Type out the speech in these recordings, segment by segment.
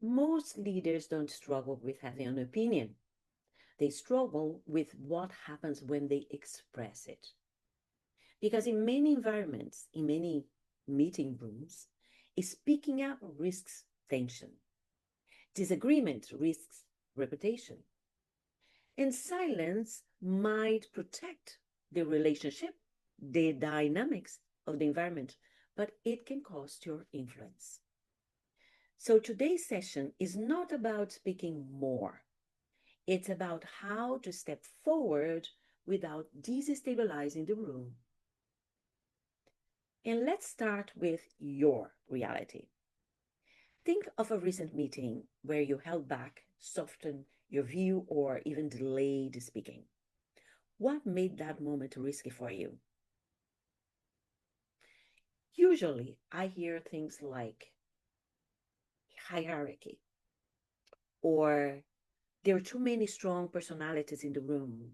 Most leaders don't struggle with having an opinion. They struggle with what happens when they express it. Because in many environments, in many meeting rooms, speaking up risks tension. Disagreement risks reputation. And silence might protect the relationship, the dynamics of the environment, but it can cost your influence. So today's session is not about speaking more. It's about how to step forward without destabilizing the room. And let's start with your reality. Think of a recent meeting where you held back, softened your view, or even delayed speaking. What made that moment risky for you? Usually, I hear things like hierarchy, or there are too many strong personalities in the room,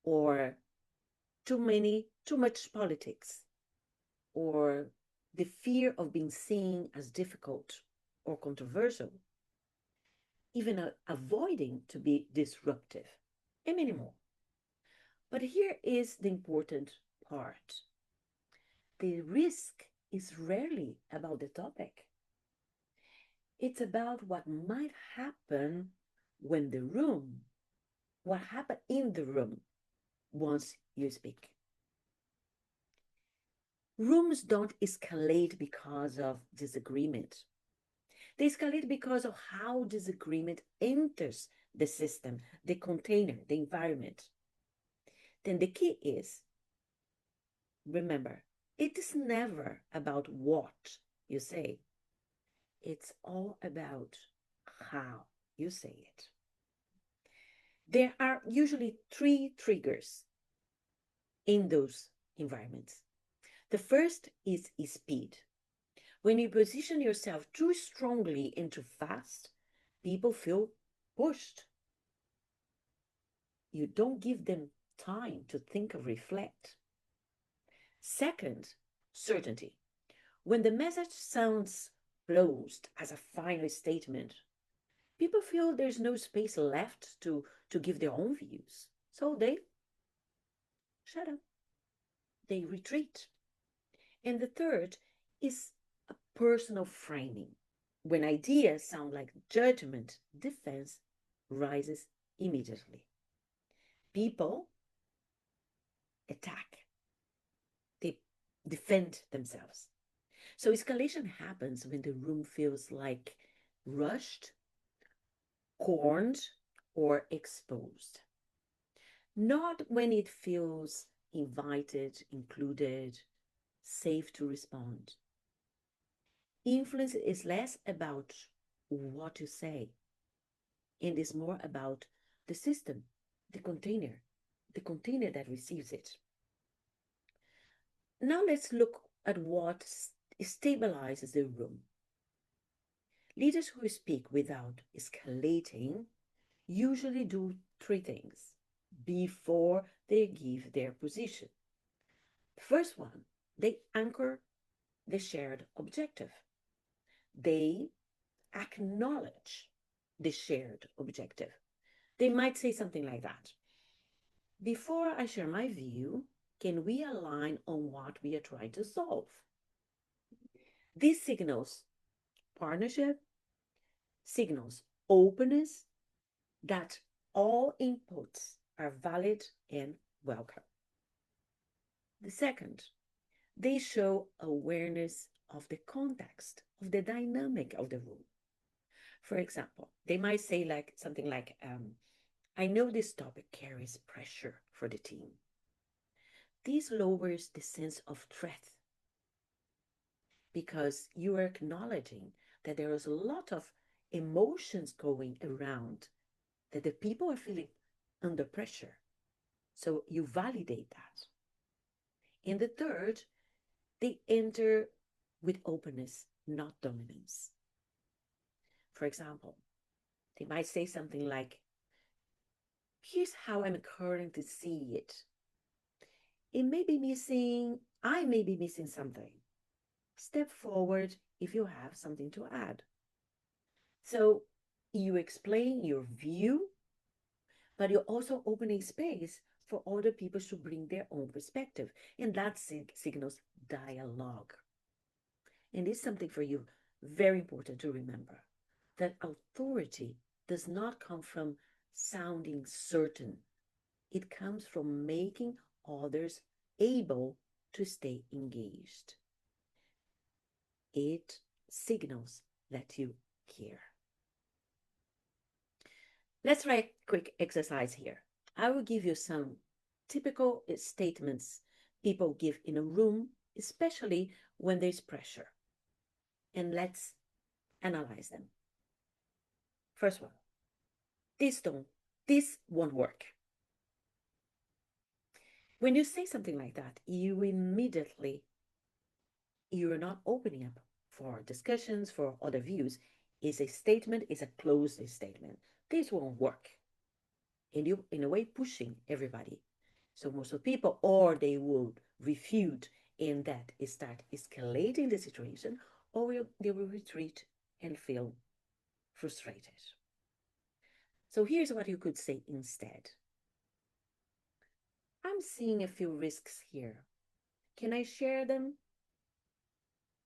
or too much politics, or the fear of being seen as difficult or controversial, even avoiding to be disruptive, and many more. But here is the important part. The risk is rarely about the topic. It's about what might happen when the room, what happened in the room once you speak. Rooms don't escalate because of disagreement. They escalate because of how disagreement enters the system, the container, the environment. Then the key is, remember, it is never about what you say. It's all about how you say it. There are usually three triggers in those environments. The first is speed. When you position yourself too strongly and too fast, people feel pushed. You don't give them time to think or reflect. Second, certainty. When the message sounds closed as a final statement, people feel there's no space left to give their own views. So they shut up, they retreat. And the third is a personal framing. When ideas sound like judgment, defense rises immediately. People attack, they defend themselves. So escalation happens when the room feels like rushed, cornered, or exposed. Not when it feels invited, included, safe to respond. Influence is less about what you say and is more about the system, the container, the container that receives it. Now let's look at what stabilizes the room. Leaders who speak without escalating usually do three things before they give their position. The first one, they anchor the shared objective. They acknowledge the shared objective. They might say something like that. Before I share my view, can we align on what we are trying to solve? This signals partnership, signals openness, that all inputs are valid and welcome. The second, they show awareness of the context, of the dynamic of the room. For example, they might say like something like, I know this topic carries pressure for the team. This lowers the sense of threat because you are acknowledging that there is a lot of emotions going around, that the people are feeling under pressure. So you validate that. And the third, they enter with openness, not dominance. For example, they might say something like, here's how I'm currently see it. I may be missing something. Step forward if you have something to add. So you explain your view, but you're also opening space for other people to bring their own perspective. And that signals dialogue. And it's something for you very important to remember that authority does not come from sounding certain, it comes from making others able to stay engaged. It signals that you care. Let's try a quick exercise here. I will give you some typical statements people give in a room, especially when there's pressure. And let's analyze them. First one, this won't work. When you say something like that, you're not opening up for discussions, for other views. Is a statement, is a closed statement. This won't work. And you, in a way, pushing everybody. So most of the people, or they would refute in that start escalating the situation, or they will retreat and feel frustrated. So here's what you could say instead. I'm seeing a few risks here. Can I share them?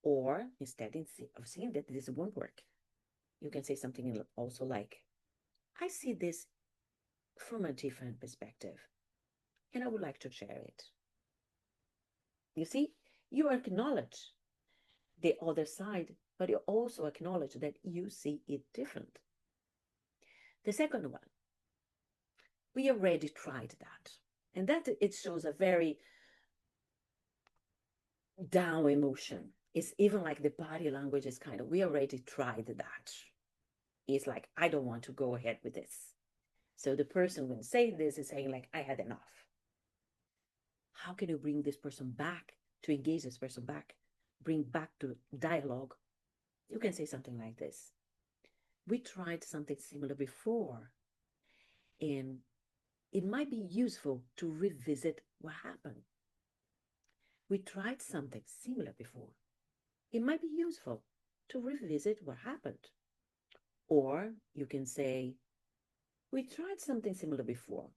Or instead of saying that this won't work, you can say something also like, I see this from a different perspective, and I would like to share it. You see, you acknowledge the other side, but you also acknowledge that you see it different. The second one, we already tried that. And that it shows a very down emotion. It's even like the body language is kind of, we already tried that. It's like, I don't want to go ahead with this. So the person when saying this is saying like, I had enough. How can you bring this person back to engage this person back, bring back to dialogue? You can say something like this. We tried something similar before, and it might be useful to revisit what happened. We tried something similar before. It might be useful to revisit what happened. Or you can say, we tried something similar before.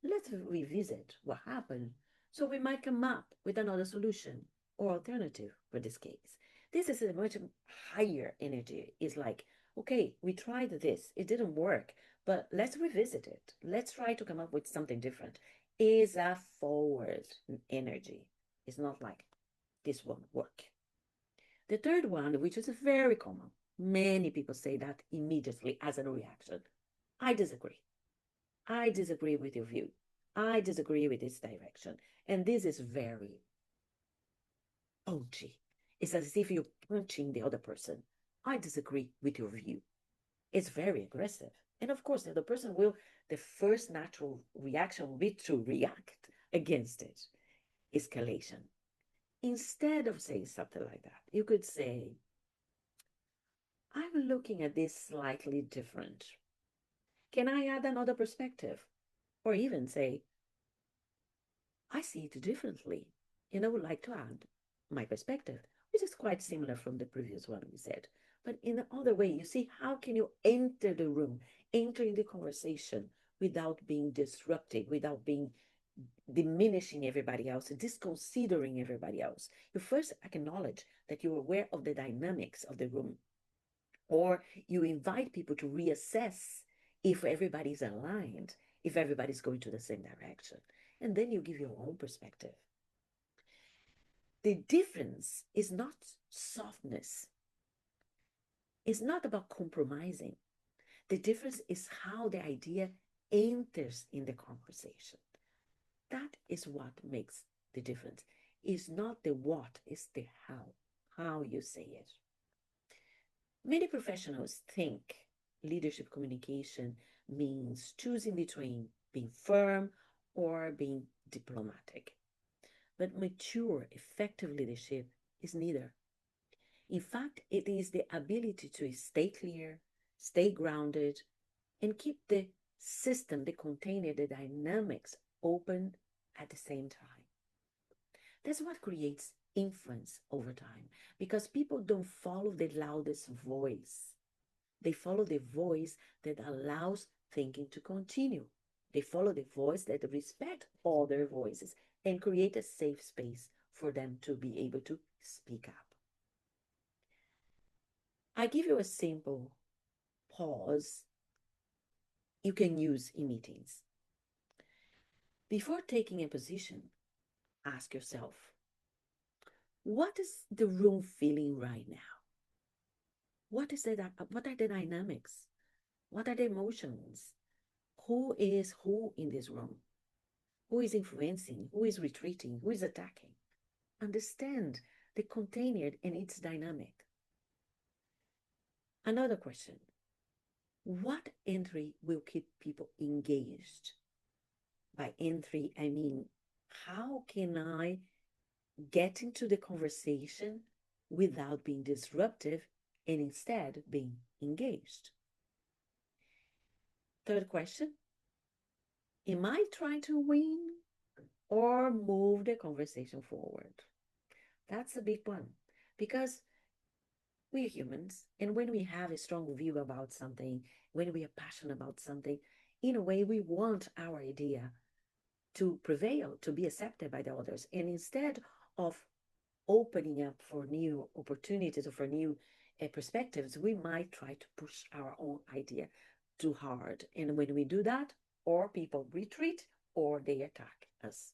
Let's revisit what happened so we might come up with another solution or alternative for this case. This is a much higher energy. It's like, okay, we tried this, it didn't work, but let's revisit it. Let's try to come up with something different. Is a forward energy. It's not like this won't work. The third one, which is very common, many people say that immediately as a reaction. I disagree. I disagree with your view. I disagree with this direction. And this is very punchy. It's as if you're punching the other person. I disagree with your view. It's very aggressive. And of course, the other person will, the first natural reaction will be to react against it. Escalation. Instead of saying something like that, you could say, I'm looking at this slightly different. Can I add another perspective? Or even say, I see it differently, and I would like to add my perspective, which is quite similar from the previous one we said. But in the other way, you see, how can you enter the room, enter in the conversation without being disrupted, without being diminishing everybody else, disconsidering everybody else? You first acknowledge that you're aware of the dynamics of the room, or you invite people to reassess if everybody's aligned, if everybody's going to the same direction. And then you give your own perspective. The difference is not softness. It's not about compromising. The difference is how the idea enters in the conversation. That is what makes the difference. It's not the what, it's the how you say it. Many professionals think leadership communication means choosing between being firm or being diplomatic. But mature, effective leadership is neither. In fact, it is the ability to stay clear, stay grounded, and keep the system, the container, the dynamics open at the same time. That's what creates influence over time because people don't follow the loudest voice. They follow the voice that allows thinking to continue. They follow the voice that respects other voices and create a safe space for them to be able to speak up. I give you a simple pause you can use in meetings. Before taking a position, ask yourself, what is the room feeling right now? What are the dynamics? What are the emotions? Who is who in this room? Who is influencing? Who is retreating? Who is attacking? Understand the container and its dynamic. Another question. What entry will keep people engaged? By entry, I mean, how can I get into the conversation without being disruptive and instead being engaged? Third question. Am I trying to win or move the conversation forward? That's a big one because we're humans. And when we have a strong view about something, when we are passionate about something, in a way, we want our idea to prevail, to be accepted by the others. And instead of opening up for new opportunities or for new perspectives, we might try to push our own idea too hard. And when we do that, or people retreat or they attack us.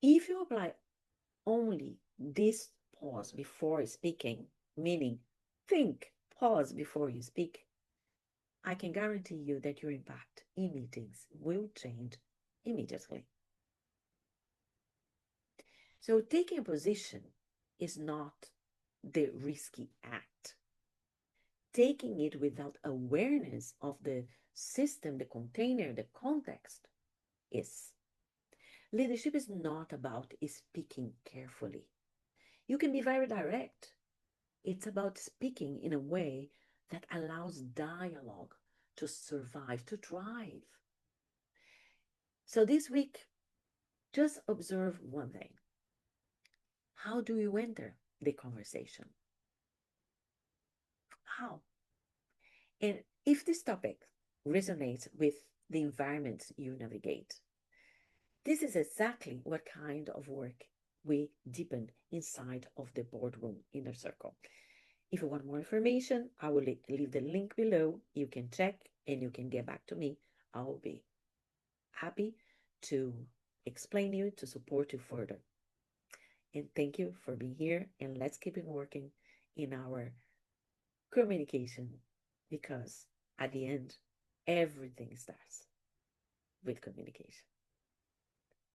If you apply only this pause before speaking, meaning think, pause before you speak, I can guarantee you that your impact in meetings will change immediately. So taking a position is not the risky act. Taking it without awareness of the system, the container, the context is. Leadership is not about speaking carefully. You can be very direct. It's about speaking in a way that allows dialogue to survive, to thrive. So this week, just observe one thing. How do you enter the conversation? How? And if this topic resonates with the environment you navigate, this is exactly what kind of work we deepen inside of the Boardroom Inner Circle. If you want more information, I will leave the link below. You can check and you can get back to me. I will be happy to explain you, to support you further. And thank you for being here. And let's keep it working in our communication because at the end, everything starts with communication.